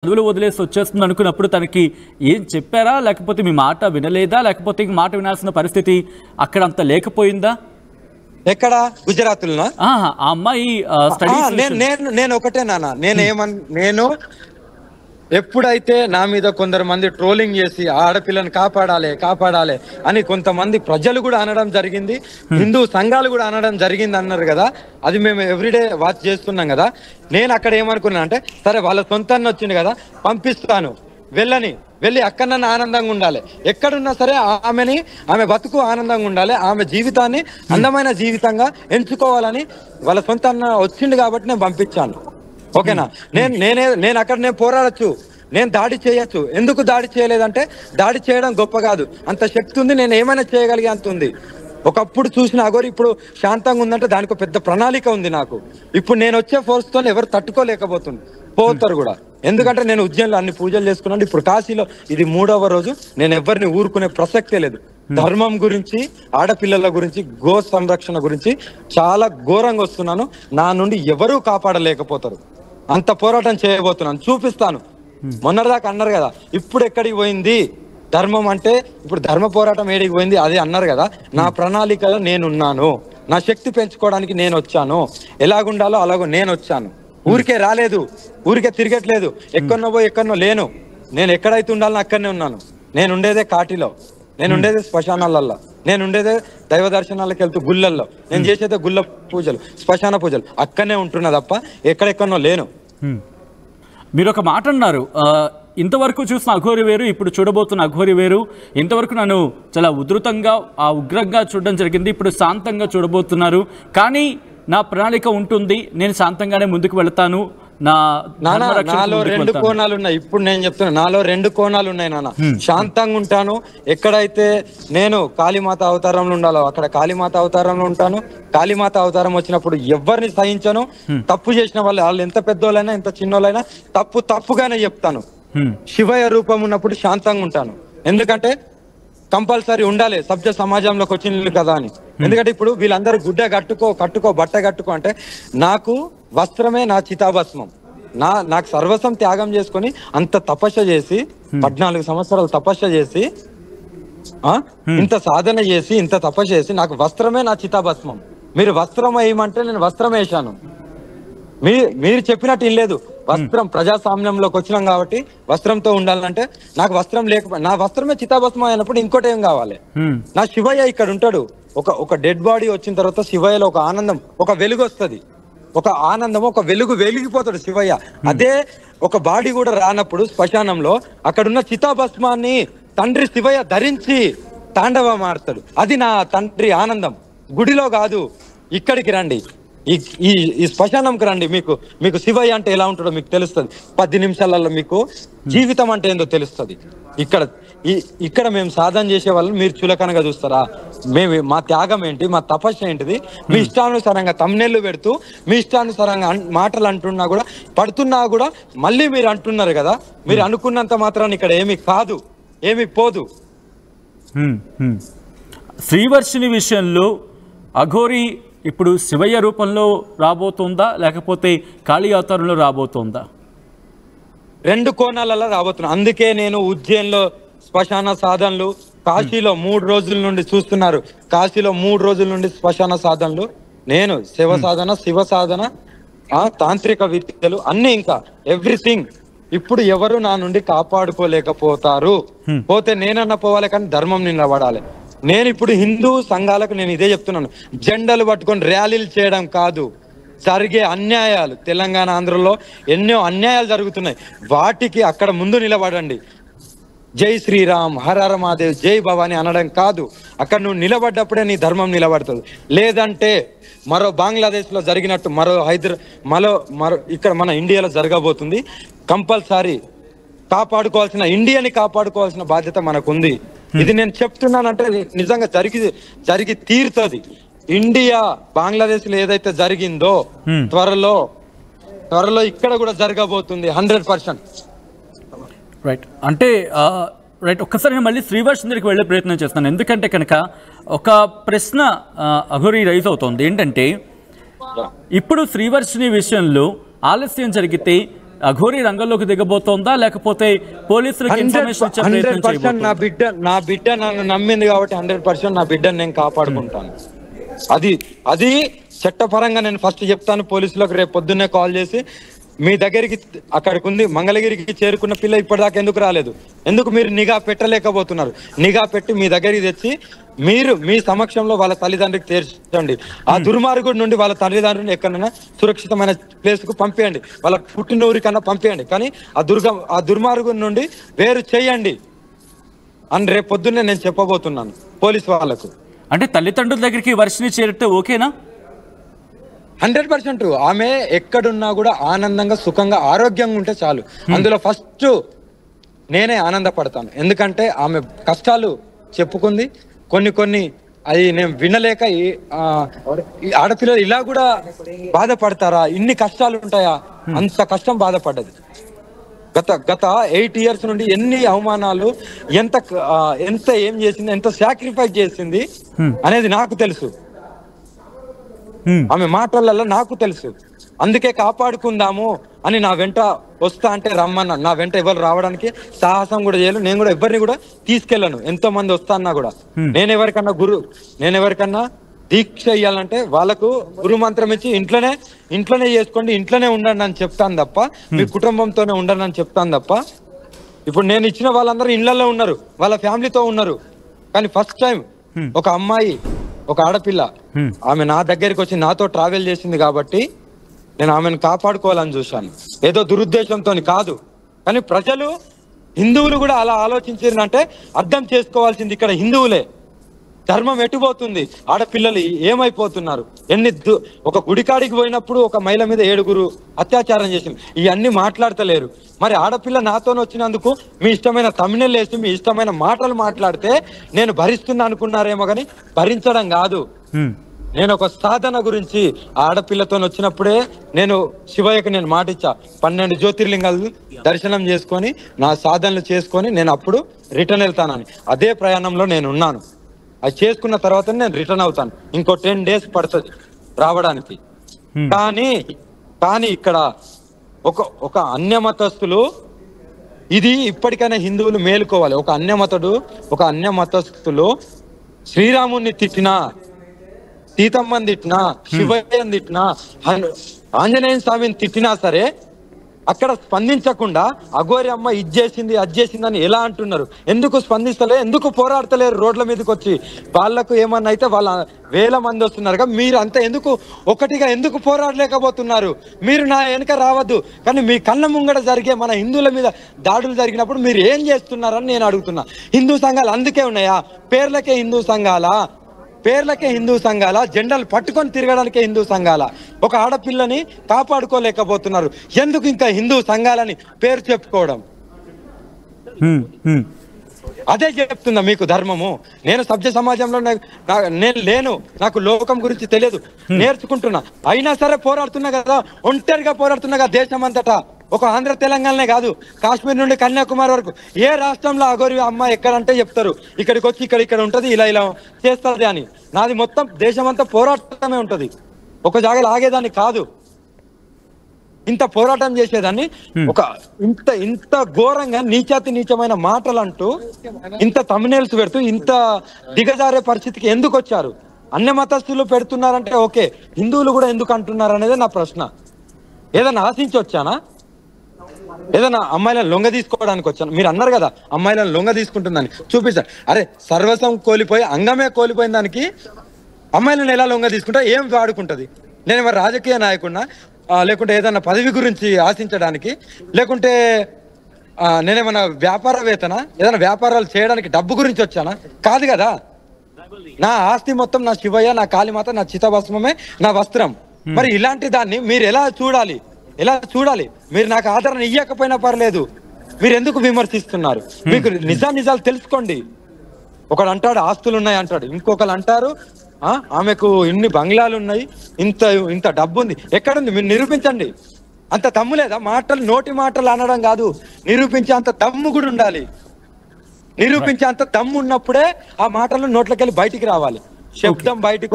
చదువులు వదిలేసి వచ్చేస్తుంది అనుకున్నప్పుడు తనకి ఏం చెప్పారా, లేకపోతే మీ మాట వినలేదా, లేకపోతే మాట వినాల్సిన పరిస్థితి అక్కడ అంత లేకపోయిందా? ఎక్కడ గుజరాత్లో ఆ అమ్మాయి నేను ఒకటే నాన్న, నేను ఎప్పుడైతే నా మీద కొందరు మంది ట్రోలింగ్ చేసి ఆడపిల్లని కాపాడాలి అని కొంతమంది ప్రజలు కూడా అనడం జరిగింది, హిందూ సంఘాలు కూడా అనడం జరిగింది అన్నారు కదా. అది మేము ఎవ్రీడే వాచ్ చేస్తున్నాం కదా. నేను అక్కడ ఏమనుకున్నా అంటే, సరే వాళ్ళ సొంతాన్ని వచ్చింది కదా, పంపిస్తాను, వెళ్ళి అక్కడన్నా ఆనందంగా ఉండాలి, ఎక్కడున్నా సరే ఆమె బతుకు ఆనందంగా ఉండాలి, ఆమె జీవితాన్ని అందమైన జీవితంగా ఎంచుకోవాలని వాళ్ళ సొంతాన్న వచ్చింది కాబట్టి నేను పంపించాను. ఓకేనా? నేను అక్కడ పోరాడచ్చు, నేను దాడి చేయొచ్చు. ఎందుకు దాడి చేయలేదంటే, దాడి చేయడం గొప్ప కాదు, అంత శక్తి ఉంది, నేను ఏమైనా చేయగలిగే అంత ఉంది. ఒకప్పుడు చూసిన అఘోరి ఇప్పుడు శాంతంగా ఉందంటే దానికి పెద్ద ప్రణాళిక ఉంది నాకు. ఇప్పుడు నేను వచ్చే ఫోర్స్ తో ఎవరు పోతారు కూడా. ఎందుకంటే నేను ఉజ్జయిన్లో అన్ని పూజలు చేసుకున్నాను, ఇప్పుడు కాశీలో ఇది 3వ రోజు. నేను ఎవరిని ఊరుకునే ప్రసక్తే లేదు. ధర్మం గురించి, ఆడపిల్లల గురించి, గో సంరక్షణ గురించి చాలా ఘోరంగా వస్తున్నాను. నా నుండి ఎవరూ కాపాడలేకపోతారు. అంత పోరాటం చేయబోతున్నాను, చూపిస్తాను. మొన్నటిదాకా అన్నారు కదా, ఇప్పుడు ఎక్కడికి పోయింది ధర్మం అంటే, ఇప్పుడు ధర్మ పోరాటం ఏడికి పోయింది అది అన్నారు కదా. నా ప్రణాళికలో నేనున్నాను, నా శక్తి పెంచుకోవడానికి నేను వచ్చాను, ఎలాగుండాలో అలాగో నేను వచ్చాను. ఊరికే రాలేదు, ఊరికే తిరగట్లేదు, ఎక్కడో లేను. నేను ఎక్కడైతే ఉండాలని అక్కడనే ఉన్నాను. నేను ఉండేదే కాటిలో, నేను ఉండేదే శ్మశానాలల్లో, నేను ఉండేదే దైవ దర్శనాలకు వెళ్తూ గుళ్ళల్లో, నేను చేసేదే గుళ్ళ పూజలు, శ్మశాన పూజలు, అక్కడనే ఉంటున్నా తప్ప ఎక్కడెక్కడో లేను. మీరు ఒక మాట అన్నారు, ఇంతవరకు చూసిన అఘోరి వేరు, ఇప్పుడు చూడబోతున్న అఘోరి వేరు. ఇంతవరకు నన్ను చాలా ఉధృతంగా ఉగ్రంగా చూడడం జరిగింది, ఇప్పుడు శాంతంగా చూడబోతున్నారు. కానీ నా ప్రణాళిక ఉంటుంది, నేను శాంతంగానే ముందుకు వెళ్తాను. నాలో 2 కోణాలు ఉన్నాయి. ఇప్పుడు నేను చెప్తున్నా, నాలో 2 కోణాలు ఉన్నాయి నాన్న. శాంతంగా ఉంటాను, ఎక్కడైతే నేను కాళీమాత అవతారంలో ఉండాలో అక్కడ కాళీమాత అవతారంలో ఉంటాను. కాళీమాత అవతారం వచ్చినప్పుడు ఎవరిని సహించను. తప్పు చేసిన వాళ్ళు ఎంత పెద్దోళ్ళైనా ఎంత చిన్నోళ్ళైనా తప్పుగానే చెప్తాను. శివయ్య రూపం ఉన్నప్పుడు శాంతంగా ఉంటాను, ఎందుకంటే కంపల్సరీ ఉండాలి సభ్య సమాజంలోకి వచ్చింది కదా అని. ఎందుకంటే ఇప్పుడు వీళ్ళందరూ గుడ్డ కట్టుకో బట్ట కట్టుకో అంటే, నాకు వస్త్రమే నా చితాభస్మం. నాకు సర్వస్వం త్యాగం చేసుకొని అంత తపస్య చేసి 14 సంవత్సరాలు తపస్య చేసి ఇంత సాధన చేసి ఇంత తపస్య చేసి నాకు వస్త్రమే నా చితాభస్మం. మీరు వస్త్రం వేయమంటే నేను వస్త్రం వేశాను. మీరు చెప్పినట్టు ఏం లేదు. వస్త్రం ప్రజాస్వామ్యంలోకి వచ్చినాం కాబట్టి వస్త్రంతో ఉండాలంటే, నాకు వస్త్రం లేకపోతే నా వస్త్రమే చితాభస్మం అయినప్పుడు ఇంకోటి ఏం కావాలి? నా శివయ్య ఇక్కడ ఉంటాడు. ఒక డెడ్ బాడీ వచ్చిన తర్వాత శివయ్యలో ఒక ఆనందం, ఒక వెలుగు వస్తుంది, ఒక ఆనందం, ఒక వెలిగిపోతాడు శివయ్య. అదే ఒక బాడీ కూడా రానప్పుడు శ్మశానంలో అక్కడున్న చితాభస్మాన్ని తండ్రి శివయ్య ధరించి తాండవం ఆడతాడు. అది నా తండ్రి ఆనందం. గుడిలో కాదు, ఇక్కడికి రండి, ఈ శ్మశానంకి రండి. మీకు శివయ్య అంటే ఎలా ఉంటాడో మీకు తెలుస్తుంది. 10 నిమిషాలలో మీకు జీవితం అంటే ఏందో తెలుస్తుంది. ఇక్కడ మేము సాధన చేసే వాళ్ళని మీరు చులకనగా చూస్తారా? మా త్యాగం ఏంటి, మా తపస్సు ఏంటిది? మీ ఇష్టానుసారంగా తమ్నెళ్ళు పెడుతూ మీ ఇష్టానుసారంగా మాటలు అంటున్నా కూడా, పడుతున్నా కూడా మళ్ళీ మీరు అంటున్నారు కదా. మీరు అనుకున్నంత మాత్రాన్ని ఇక్కడ ఏమీ కాదు, ఏమీ పోదు. శ్రీవర్షిని విషయంలో అఘోరి ఇప్పుడు శివయ్య రూపంలో రాబోతుందా, లేకపోతే కాళీ అవతారంలో రాబోతుందా? 2 కోణాలలో రాబోతున్నా. అందుకే నేను ఉజ్జయిన్లో శ్మశాన సాధనలు, కాశీలో 3 రోజుల నుండి చూస్తున్నారు, కాశీలో 3 రోజుల నుండి శ్మశాన సాధనలు, నేను శివ సాధన, తాంత్రిక విద్యలు అన్ని, ఇంకా ఎవ్రీథింగ్. ఇప్పుడు ఎవరు నా నుండి కాపాడుకోలేకపోతారు. పోతే నేనన్నా పోవాలి, కానీ ధర్మం నిలబడాలి. నేను ఇప్పుడు హిందూ సంఘాలకు నేను ఇదే చెప్తున్నాను, జెండాలు పట్టుకొని ర్యాలీలు చేయడం కాదు. జరిగే అన్యాయాలు, తెలంగాణ ఆంధ్రలో ఎన్నో అన్యాయాలు జరుగుతున్నాయి, వాటికి అక్కడ ముందు నిలబడండి. జై శ్రీరామ్, హర హర మహాదేవ్, జై భవాని అనడం కాదు. అక్కడ నువ్వు నిలబడ్డప్పుడే నీ ధర్మం నిలబడుతుంది. లేదంటే మరో బంగ్లాదేశ్ లో జరిగినట్టు మరో ఇక్కడ మన ఇండియాలో జరగబోతుంది. కంపల్సరీ ఇండియాని కాపాడుకోవాల్సిన బాధ్యత మనకుంది. ఇది నేను చెప్తున్నానంటే నిజంగా జరిగి తీరుతుంది. ఇండియా బంగ్లాదేశ్ లో ఏదైతే జరిగిందో త్వరలో ఇక్కడ కూడా జరగబోతుంది 100%. రైట్. అంటే రైట్, ఒక్కసారి నేను మళ్ళీ శ్రీవర్షిని దగ్గరికి వెళ్ళే ప్రయత్నం చేస్తాను. ఎందుకంటే కనుక ఒక ప్రశ్న అఘోరి రైజ్ అవుతోంది. ఏంటంటే, ఇప్పుడు శ్రీవర్షిని విషయంలో ఆలస్యం జరిగితే అఘోరి రంగంలోకి దిగబోతోందా, లేకపోతే పోలీసులకు ఇన్ఫర్మేషన్ ఇచ్చే ప్రయత్నం 100% నా బిడ్డ నన్ను నమ్మింది కాబట్టి 100% నా బిడ్డను నేను కాపాడుకుంటాను. అది చట్టపరంగా నేను ఫస్ట్ చెప్తాను పోలీసులకు. రేపు పొద్దున్నే కాల్ చేసి మీ దగ్గరికి అక్కడికి ఉంది మంగళగిరికి చేరుకున్న పిల్ల ఇప్పటిదాకా ఎందుకు రాలేదు, ఎందుకు మీరు నిఘా పెట్టలేకపోతున్నారు, నిఘా పెట్టి మీ దగ్గరికి తెచ్చి మీరు మీ సమక్షంలో వాళ్ళ తల్లిదండ్రులకు తీర్చండి. ఆ దుర్మార్గుడి నుండి వాళ్ళ తల్లిదండ్రులను ఎక్కడైనా సురక్షితమైన ప్లేస్ కు పంపేయండి, వాళ్ళ పుట్టినూరి కన్నా పంపేయండి, కానీ ఆ దుర్మార్గుడి నుండి వేరు చేయండి అని రేపు పొద్దున్నే నేను చెప్పబోతున్నాను పోలీసు వాళ్ళకు. అంటే తల్లిదండ్రుల దగ్గరికి వర్షిని చేరితే ఓకేనా? 100% ఆమె ఎక్కడున్నా కూడా ఆనందంగా సుఖంగా ఆరోగ్యంగా ఉంటే చాలు. అందులో ఫస్ట్ నేనే ఆనందపడతాను. ఎందుకంటే ఆమె కష్టాలు చెప్పుకుంది, కొన్ని అది నేను వినలేక ఈ ఆడపిల్లలు ఇలా కూడా బాధపడతారా, ఇన్ని కష్టాలు ఉంటాయా, అంత కష్టం బాధపడ్డది. గత 8 years నుండి ఎన్ని అవమానాలు, ఎంత ఏం చేసింది, ఎంత సాక్రిఫైస్ చేసింది అనేది నాకు తెలుసు. ఆమె మాటలలో నాకు తెలుసు. అందుకే కాపాడుకుందాము అని నా వెంట వస్తా అంటే రమ్మన్నా. నా వెంట ఎవరు రావడానికి సాహసం కూడా చేయలేదు. నేను కూడా ఎవరిని కూడా తీసుకెళ్ళను. ఎంతో మంది వస్తా అన్నా కూడా నేను ఎవరికన్నా దీక్ష ఇయ్యాలంటే వాళ్ళకు గురు మంత్రం ఇచ్చి ఇంట్లోనే చేసుకోండి, ఇంట్లోనే ఉండండి అని చెప్తాను తప్ప, మీ కుటుంబంతోనే ఉండండి అని చెప్తాను తప్ప. ఇప్పుడు నేను ఇచ్చిన వాళ్ళందరూ ఇళ్లలో ఉన్నారు, వాళ్ళ ఫ్యామిలీతో ఉన్నారు. కానీ ఫస్ట్ టైం ఒక అమ్మాయి, ఒక ఆడపిల్ల ఆమె నా దగ్గరికి వచ్చి నాతో ట్రావెల్ చేసింది కాబట్టి నేను ఆమెను కాపాడుకోవాలని చూశాను. ఏదో దురుద్దేశంతో కాదు. కానీ ప్రజలు, హిందువులు కూడా అలా ఆలోచించారంటే అర్థం చేసుకోవాల్సింది ఇక్కడ హిందువులే. ధర్మం ఎటుపోతుంది, ఆడపిల్లలు ఏమైపోతున్నారు, ఒక గుడికాడికి పోయినప్పుడు ఒక మహిళ మీద 7 అత్యాచారం చేసింది, ఇవన్నీ మాట్లాడతలేరు. మరి ఆడపిల్ల నాతో వచ్చినందుకు మీ ఇష్టమైన తమిళ వేసి మీ ఇష్టమైన మాటలు మాట్లాడితే నేను భరిస్తున్నా అనుకున్నారేమో, కానీ భరించడం కాదు. నేను ఒక సాధన గురించి ఆడపిల్లతో వచ్చినప్పుడే నేను శివయ్యకి నేను మాట ఇచ్చా, 12 జ్యోతిర్లింగాలు దర్శనం చేసుకొని నా సాధనలు చేసుకొని నేను అప్పుడు రిటర్న్ వెళ్తానని. అదే ప్రయాణంలో నేను ఉన్నాను. అది చేసుకున్న తర్వాత నేను రిటర్న్ అవుతాను. ఇంకో 10 days పడుతుంది రావడానికి. కానీ ఇక్కడ ఒక అన్యమతస్థులు, ఇది ఇప్పటికైనా హిందువులు మేలుకోవాలి. ఒక అన్యమతస్థులు శ్రీరాముని తిట్టినా, సీతమ్మని తిట్టినా, శివయ్యని తిట్టినా, ఆంజనేయ స్వామిని తిట్టినా సరే అక్కడ స్పందించకుండా అఘోరి అమ్మ ఇది చేసింది అది చేసిందని ఎలా అంటున్నారు? ఎందుకు స్పందిస్తలే, ఎందుకు పోరాడతలేరు రోడ్ల మీదకి వచ్చి? వాళ్లకు ఏమన్నా అయితే వాళ్ళ 1000 మంది వస్తున్నారు, మీరు అంతా ఒకటిగా ఎందుకు పోరాడలేకపోతున్నారు? మీరు నా వెనుక రావద్దు, కానీ మీ కళ్ళ ముంగడ జరిగే మన హిందువుల మీద దాడులు జరిగినప్పుడు మీరు ఏం చేస్తున్నారని నేను అడుగుతున్నా. హిందూ సంఘాలు అందుకే ఉన్నాయా? పేర్లకే హిందూ సంఘాల, జెండాలు పట్టుకొని తిరగడానికే హిందూ సంఘాల. ఒక ఆడపిల్లని కాపాడుకోలేకపోతున్నారు, ఎందుకు ఇంకా హిందూ సంఘాలని పేరు చెప్పుకోవడం? అదే చెప్తున్నా మీకు ధర్మము. నేను సభ్య సమాజంలో నేను లేను, నాకు లోకం గురించి తెలియదు, నేర్చుకుంటున్నా. అయినా సరే పోరాడుతున్నా కదా, ఒంటరిగా పోరాడుతున్నా కదా దేశం అంతటా. ఒక ఆంధ్ర తెలంగాణనే కాదు, కాశ్మీర్ నుండి కన్యాకుమారి వరకు ఏ రాష్ట్రంలో అఘోరి అమ్మ ఎక్కడంటే చెప్తారు, ఇక్కడికి వచ్చి ఇక్కడ ఉంటది, ఇలా చేస్తుంది అని. నాది మొత్తం దేశం అంతా పోరాటమే ఉంటది, ఒక జాగాలో ఆగేదాన్ని కాదు. ఇంత పోరాటం చేసేదాన్ని ఇంత ఘోరంగా నీచమైన మాటలు అంటూ, ఇంత thumbnails పెడుతూ, ఇంత దిగజారే పరిస్థితికి ఎందుకు వచ్చారు? అన్య మతస్థులు పెడుతున్నారంటే ఓకే, హిందువులు కూడా ఎందుకు అంటున్నారు అనేది నా ప్రశ్న. ఏదైనా ఆశించి వచ్చానా? ఏదైనా అమ్మాయిలను లొంగ తీసుకోవడానికి వచ్చాను? మీరు అన్నారు కదా అమ్మాయిలను లొంగ తీసుకుంటుందని, చూపించారు. అరే సర్వస్వం కోల్పోయి అంగమే కోల్పోయిన దానికి అమ్మాయిలను ఎలా లొంగ తీసుకుంటా? ఏం వాడుకుంటది? నేను మరి రాజకీయ నాయకుడినా, లేకుంటే ఏదైనా పదవి గురించి ఆశించడానికి, లేకుంటే నేనేమన్నా వ్యాపారవేత్తనా? ఏదైనా వ్యాపారాలు చేయడానికి డబ్బు గురించి వచ్చానా? కాదు కదా. నా ఆస్తి మొత్తం నా శివయ్య, నా కాళీమాత, నా చితాభస్మమే నా వస్త్రం. మరి ఇలాంటి దాన్ని మీరు ఎలా చూడాలి? మీరు నాకు ఆదరణ ఇయ్యకపోయినా పర్లేదు, మీరు ఎందుకు విమర్శిస్తున్నారు? మీకు నిజాలు తెలుసుకోండి. ఒకడు అంటాడు ఆస్తులు ఉన్నాయి అంటాడు, ఇంకొకరు అంటారు ఆమెకు ఇన్ని బంగ్లాలు ఉన్నాయి, ఇంత డబ్బు ఉంది. ఎక్కడుంది? మీరు నిరూపించండి. అంత దమ్ము లేదా? నోటి మాటలు అనడం కాదు, నిరూపించే అంత దమ్ము కూడా ఉండాలి. నిరూపించే అంత దమ్ము ఉన్నప్పుడే ఆ మాటలు నోట్లకెళ్ళి బయటికి రావాలి, శబ్దం బయటికి.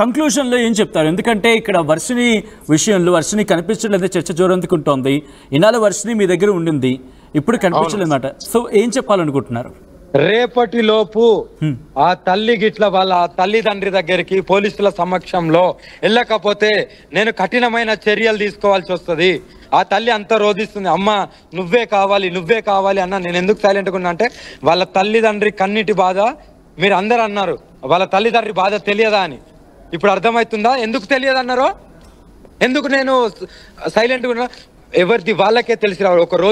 కంక్లూషన్లో ఏం చెప్తారు? ఎందుకంటే ఇక్కడ వర్షిని విషయంలో వర్షిని కనిపించలేదు, చర్చ జోరందుకుంటోంది. ఇన్నాళ్ళు వర్షిని మీ దగ్గర ఉండింది, ఇప్పుడు కనిపించలేదన్నమాట. సో ఏం చెప్పాలనుకుంటున్నారు? రేపటి లోపు ఆ తల్లి గిట్ల వాళ్ళ తల్లిదండ్రి దగ్గరికి పోలీసుల సమక్షంలో వెళ్ళకపోతే నేను కఠినమైన చర్యలు తీసుకోవాల్సి వస్తుంది. ఆ తల్లి అంత రోధిస్తుంది, అమ్మ నువ్వే కావాలి అన్న. నేను ఎందుకు సైలెంట్గా ఉన్నా అంటే వాళ్ళ తల్లిదండ్రి కన్నిటి బాధ మీరు అందరు అన్నారు, వాళ్ళ తల్లిదండ్రి బాధ తెలియదా అని. ఇప్పుడు అర్థమవుతుందా ఎందుకు తెలియదు అన్నారో? ఎందుకు నేను సైలెంట్గా ఉన్నా? ఎవరిది వాళ్ళకే తెలిసి రావాలి. ఒక రోజు